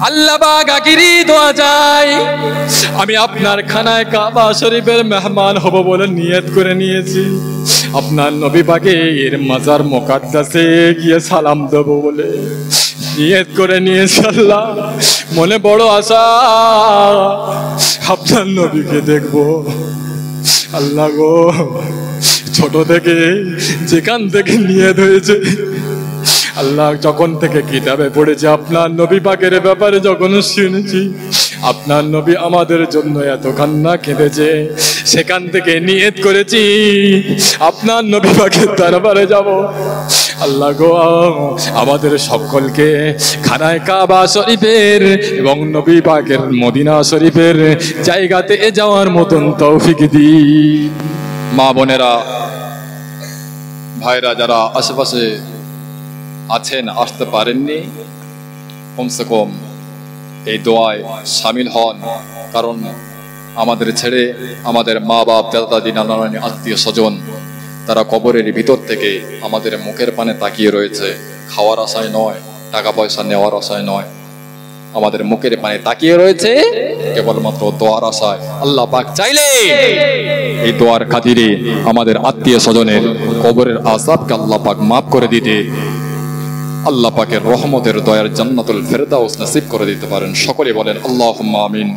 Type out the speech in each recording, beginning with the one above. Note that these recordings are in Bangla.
আল্লাহ পাক আখিরি দোয়া চাই, আমি আপনার খানায় কাবা শরীফের মেহমান হব বলে নিয়ত করে নিয়েছি, আপনার নবী পাকের মাজার মুকাদ্দাসে গিয়ে সালাম দেব বলে নিয়ত করে নিয়েছি। আল্লাহ মনে বড় আশা, আপনার নবীকে দেখবো। আল্লাহ গো, ছোট থেকে যেখান থেকে নিয়ত হয়েছে, আল্লাহ যখন থেকে কিতাবে পড়েছে আপনার নবী পাকের ব্যাপারে যখন শুনেছি আপনার নবী আমাদের জন্য এত কান্না কেঁদেছে, সেখান থেকে নিয়ত করেছি আপনার নবী পাকের দরবারে যাব। আল্লাহ গো, আমাদের সকলকে খানায় কাবা শরীফের এবং নবী পাকের মদিনা শরীফের জায়গাতে যাওয়ার মতন তৌফিক দিন। মা বোনেরা, ভাইরা যারা আশেপাশে আছেন, আসতে পারেননি, কমসে কম এই দোয়ায় সামিল হন। কারণ আমাদের ছেড়ে আমাদের মা বাপ, দাদা দাদি, নানা নানি, আত্মীয় স্বজন তারা কবরের ভিতর থেকে আমাদের মুখের পানে তাকিয়ে রয়েছে, খাওয়ার আশায় নয়, টাকা পয়সা নেওয়ার আশায় নয়, আমাদের মুখের পানে তাকিয়ে রয়েছে কেবলমাত্র দোয়ার আশায়। আল্লাহ পাক চাইলে এই দোয়ার খাতিরে আমাদের আত্মীয় স্বজনের কবরের আযাবকে আল্লাহ পাক মাফ করে দিতে, আল্লাহ পাকের রহমতের দয়ার জান্নাতুল ফেরদাউস নসিব করে দিতে পারেন। সকলে বলেন আল্লাহুম্মা আমিন।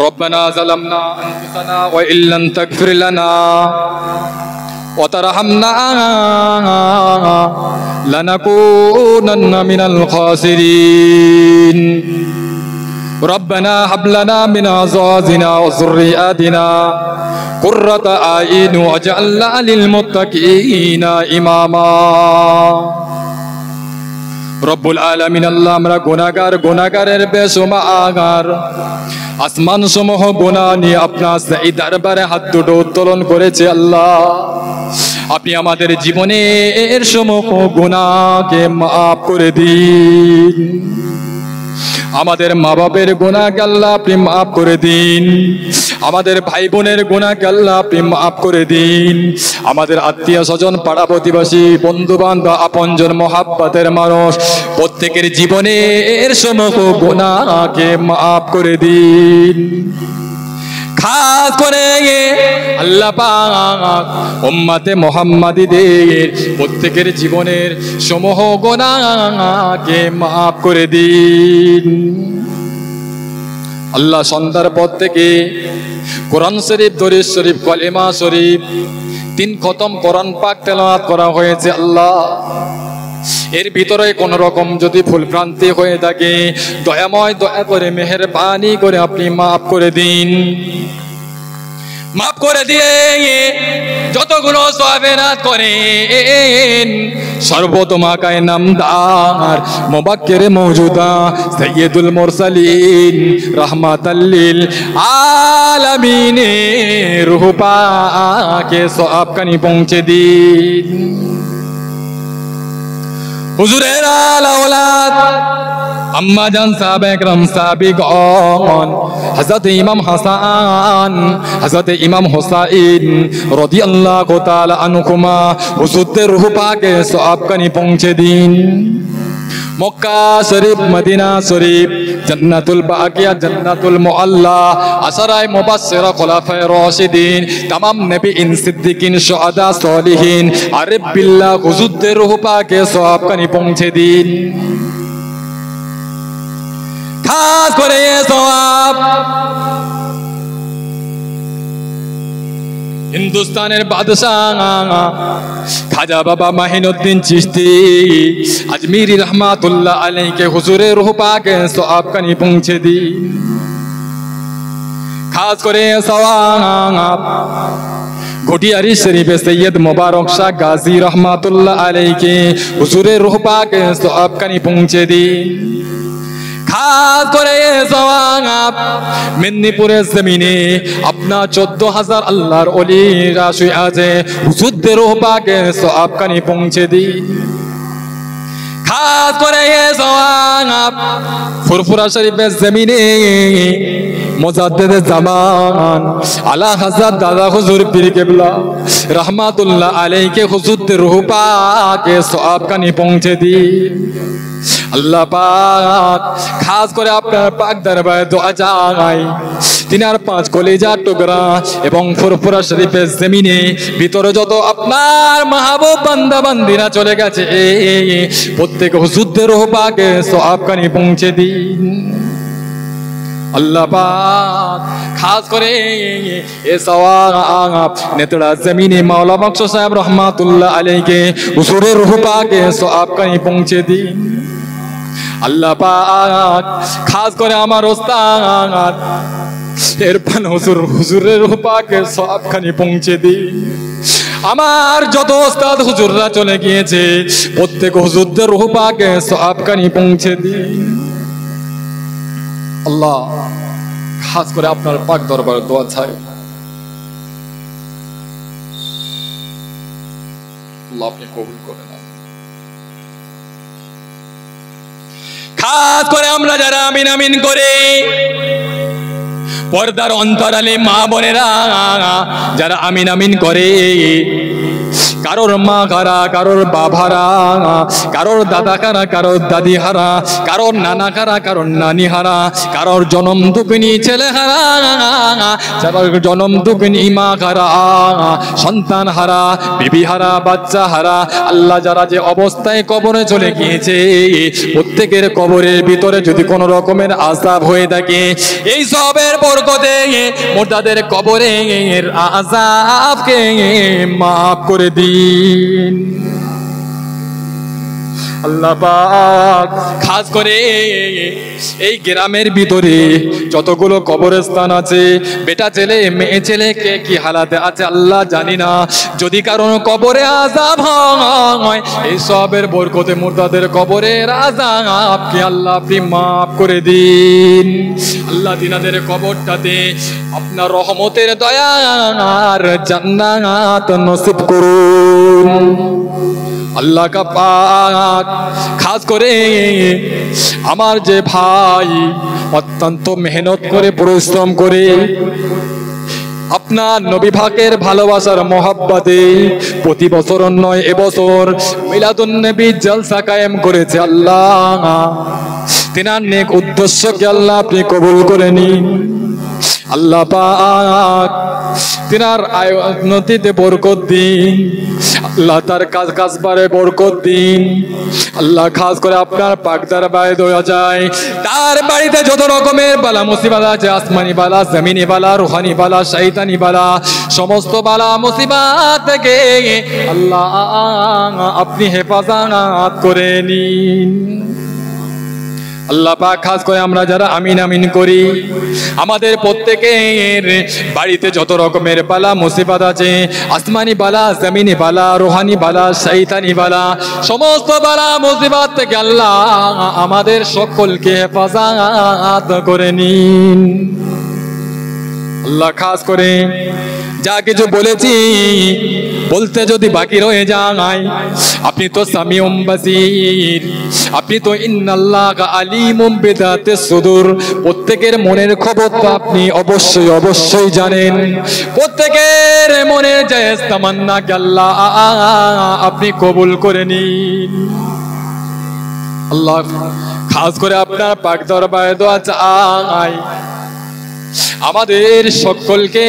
রব্বানা যালামনা আনফুসানা ওয়া ইল্লাম তাগফির লানা ওয়া তারহামনা লানাকুনান্না মিনাল খাসিরিন। রব্বানা হাব লানা মিন আযওয়াজিনা ওয়া যুররিয়াতিনা কুররাতা আইন ওয়াজআলনা লিল মুত্তাকিনা ইমামা। রব্বুল আলামিন, আল্লাহ আমরা গুনাহগার, গুনাহগারের বেশুমার, আসমান সমূহ গুনাহ নিয়ে আপনার সেই দরবারে হাত দুটো উত্তোলন করেছে। আল্লাহ আপনি আমাদের জীবনের সমূহ গুনাহকে মাফ করে দিন, আমাদের মা বাপের গুনাহকে আল্লাহ আপনি মাফ করে দিন, আমাদের ভাই বোনের গুনাহকে আল্লাহ আপনি মাফ করে দিন, আমাদের আত্মীয় স্বজন, পাড়া প্রতিবেশী, বন্ধু বান্ধব, আপনজন, মহাব্বতের মানুষ প্রত্যেকের জীবনের সমূহ গুনাহকে মাফ করে দিন। খাস করে আল্লাহ পাক উম্মতে মুহাম্মাদীদের প্রত্যেকের জীবনের সমূহ গুনাহকে মাফ করে দিন। আল্লাহ সন্ধ্যার পর থেকে কোরআন শরীফ, দরুদ শরীফ, কলেমা শরীফ 3 খতম কোরআন পাক তেলাওয়াত করা হয়েছে। আল্লাহ এর ভিতরে কোন রকম যদি ভুল ভ্রান্তি হয়ে থাকে দয়াময় দয়া করে মেহেরবানি করে আপনি মাফ করে দিন। মাফ করে দিয়ে যতগুলো সওয়াবেরাত করেন সর্বতমাকায় নামদার মুবাক্কিরে মওজুদা সাইয়্যিদুল মুরসালিন রাহমাতাল লিল আলামিন রূহ পাকে সওয়াব কানি পৌঁছে দিন। হুজুরের আওলাদ আম্মা জান সাহাবা একরাম সাহাবীগণ, হযরত ইমাম হাসান, হযরত ইমাম হুসাইন রাদিয়াল্লাহু তাআলা আনহুমা হুজুরদের রূহ পাকে সওয়াব কানি পৌঁছে দিন। মক্কা শরীফ, মদিনা শরীফ, জান্নাতুল বাকিয়া, জান্নাতুল মুআল্লা, আশরায়ে মুবাশশিরা, খুলাফায়ে রাশিদিন, तमाम নবীন, সিদ্দিকিন, শুহাদা, সালিহিন, আরিফ বিল্লাহ হুজুরদের রূহ পাকে সওয়াব কানি পৌঁছে দিন। খাস করে সওয়াব হিন্দুস্তানের বাদশাহ খাজা বাবা মাহিনুদ্দিন চিশতি আজমিরি রহমাতুল্লাহ আলাইহি হুজুরের রূহ পাকে সওয়াব কানি পৌঁছে দিন। খাস করে সওয়াব ঘটিয়ারি শরীফে সৈয়দ মুবারক শাহ গাজী রহমাতুল্লাহ আলাইহি হুজুরের রূহ পাকে সওয়াব কানি পৌঁছে দিন। খাস করে সওয়াব মেদিনীপুরের জমিনে আপনার 14,000 আল্লাহর ওলিরা শুয়ে আছে, হুজুরদের রূহ পাকে সওয়াব কানি পৌঁছে দিন। খাস করে সওয়াব ফুরফুরা শরীফের জমিনে মুজাদ্দিদ জামান আলা হযরত দাদা হুজুর পীর কেবলা रहमतुल्लाह अलैहि के खुद रूह पाक के सवाब का नहीं पहुंचे दी अल्लाह पाक खास করে আপনার পাক দরবারে দোয়া চাই তিনার পাঁচ কলিজা টুকরা এবং ফুরফুরা শরীফের জমিনে ভিতরে যত আপনার মাহবুব বান্দা বান্দিরা চলে গেছে প্রত্যেক হুজুরদের রূহ পাকে সওয়াব का नहीं पहुंचे দিন अल्लाह पाक खास करे ये सवाब नेतड़ा जमीने मौला बख्श साहब रहमतुल्लाह अलैहि के हुजूर रूह पाक के सवाब कहीं पहुंचे दी अल्लाह पाक खास करे हमार उस्ताद इरफान हुजूर रूह पाक के सवाब कहीं पहुंचे दी আমার যত উস্তাদ হুজুররা চলে গিয়েছে প্রত্যেক হুজুরদের রূহ পাকে সওয়াব কানি পৌঁছে দিন আল্লাহ খাস করে আপনার পাক দরবারে দোয়া চাই আল্লাহ আপনি কবুল করে নাও খাস করে আমরা যারা আমিন আমিন করে পর্দার অন্তরালে মা বোনেরা যারা আমিন আমিন করে কারোর মা হারা কারোর বাপ হারা কারোর দাদা হারা কারোর দাদি হারা কারোর নানা হারা কারোর নানি হারা কারোর জনম দুঃখিনী ছেলে হারা কারোর জনম দুঃখিনী মা হারা সন্তান হারা বিবি হারা বাচ্চা হারা আল্লাহ যারা যে অবস্থায় কবরে চলে গিয়েছে প্রত্যেকের কবরের ভিতরে যদি কোনো রকমের আযাব হয়ে থাকে এই সবের বরকতে মুর্দাদের কবরের আযাবকে মাফ করে দিন আল্লাহ পাক খাস করে এই গ্রামের ভিতরে যতগুলো কবরস্থান আছে বেটা ছেলে মেয়ে ছেলে কে কি হালাতে আছে আল্লাহ জানি না যদি কারণ কবরে আযাব হয় এই সবের বরকতে মুর্দাদের কবরের আযাবকে আল্লাহ আপনি মাফ করে দিন আল্লাহ তিনাদের কবরটাতে আপনার রহমতের দয়া আর জান্নাত নসিব করুন अल्लाह का पाक खास करे আমার যে ভাই অত্যন্ত মেহনত করে পরিশ্রম করে আপনার নবী পাকের ভালোবাসার মহব্বতে প্রতি বছর নয় এবছর মিলাদুন নবী জলসা কায়েম করেছে আল্লাহ তিনার নেক উদ্দেশ্যকে আল্লাহ আপনি কবুল করে নিন আল্লাহ পাক তিনার আয়নতিতে বরকত দিন আল্লাহ তার কাজ কাজবারে বরকত দিন আল্লাহ খাস করে আপনার পাক দরবারে দোয়া যায় তার বাড়িতে যত রকমের বালা মুসিবত আছে আসমানি বালা জমিনি বালা রুহানি বালা শয়তানি বালা সমস্ত বালা মুসিবত থেকে আল্লাহ আপনি হেফাজত করে নিন আল্লাহ পাক খাস করে আমরা যারা আমিন আমিন করি আমাদের প্রত্যেকের বাড়িতে যত রকমের বালা মুসিবত আছে আসমানি বালা জমিনি বালা রুহানি বালা শয়তানি বালা সমস্ত বালা মুসিবত থেকে আল্লাহ আমাদের সকলকে হেফাজত করে নিন আল্লাহ খাস করে যা কিছু বলেছি বলতে যদি বাকি রয়ে যায় আপনি তো সামিউম বাসির আপনি তো ইন্নাল্লাহা আলিমুম বিদাতিস সুদূর প্রত্যেকের মনের খবর তো আপনি অবশ্যই অবশ্যই জানেন প্রত্যেকের মনের জায়েজ তামান্না কে আল্লাহ আপনি কবুল করে নিন আল্লাহ খাস করে আপনার পাক দরবারে দোয়া চাই আমাদের সকলকে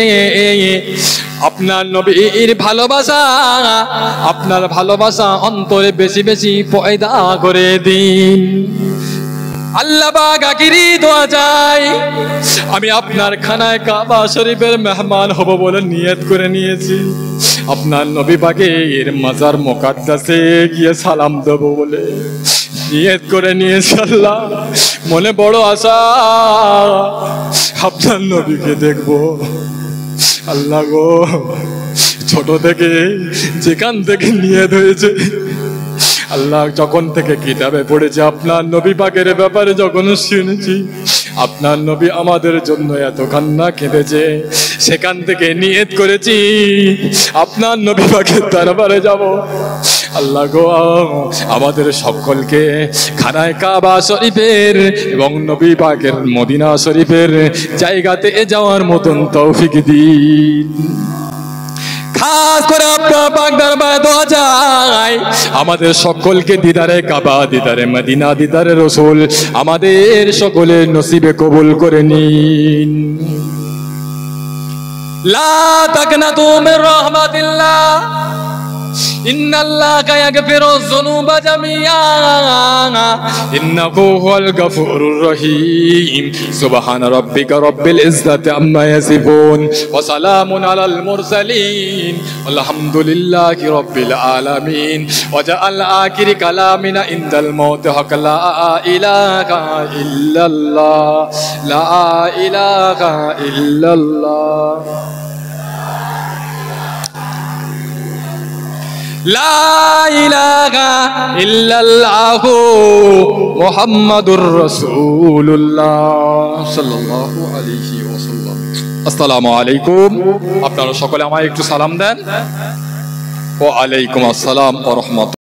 আপনার নবীর ভালোবাসা আপনার ভালোবাসা অন্তরে বেশি বেশি পয়দা করে দিন আল্লাহ পাক আখিরি দোয়া চাই আমি আপনার খানায় কাবা শরীফের মেহমান হব বলে নিয়ত করে নিয়েছি আপনার নবী পাকের মাজার মুকাদ্দাসে গিয়ে সালাম দেব বলে নিয়ত করে নিয়েছি আল্লাহ মনে বড় আশা আপনার নবীকে দেখবো আল্লাহ গো ছোট থেকে যেখান থেকে নিয়ত হয়েছে আল্লাহ যখন থেকে কিতাবে পড়েছে আপনার নবী পাকের ব্যাপারে যখন শুনেছি আপনার নবী আমাদের জন্য এত কান্না কেঁদেছে সেখান থেকে নিয়ত করেছি আপনার নবী পাকের দরবারে যাব আল্লাহ গো, আমাদের সকলকে খানায় কাবা শরীফের এবং নবী পাকের মদিনা শরীফের জায়গাতে যাওয়ার মতন তৌফিক দিন। খাস করে আপনার পাক দরবারে দোয়া চাই, আমাদের সকলকে দিদারে কাবা, দিদারে মদিনা, দিদারে রসুল আমাদের সকলের নসিবে কবুল করে নিন। লা তাকনাতু মির রাহমাতিল্লাহ, ইন্নাল্লাহা ইয়াগফিরুয যুনুবা জামিআ, ইন্নাহু হুয়াল গফুরুর রহিম। সুবহানা রাব্বিকা রাব্বিল ইজ্জাতি আম্মা ইয়াসিফুন ওয়া সালামুন আলাল মুরসালিন আলহামদুলিল্লাহি রাব্বিল আলামিন। ওয়া জাআল আখিরি কালামিনা ইনদাল মাউতি হাক লা ইলাহা ইল্লাল্লাহ, লা ইলাহা ইল্লাল্লাহ, লা ইলাহা ইল্লাল্লাহু মুহাম্মাদুর রাসূলুল্লাহ সাল্লাল্লাহু আলাইহি ওয়াসাল্লাম। আসসালামু আলাইকুম। আপনারা সকলে আমায় একটু সালাম দেন। ওয়া আলাইকুম আসসালাম ওয়া রাহমাতুল্লাহ।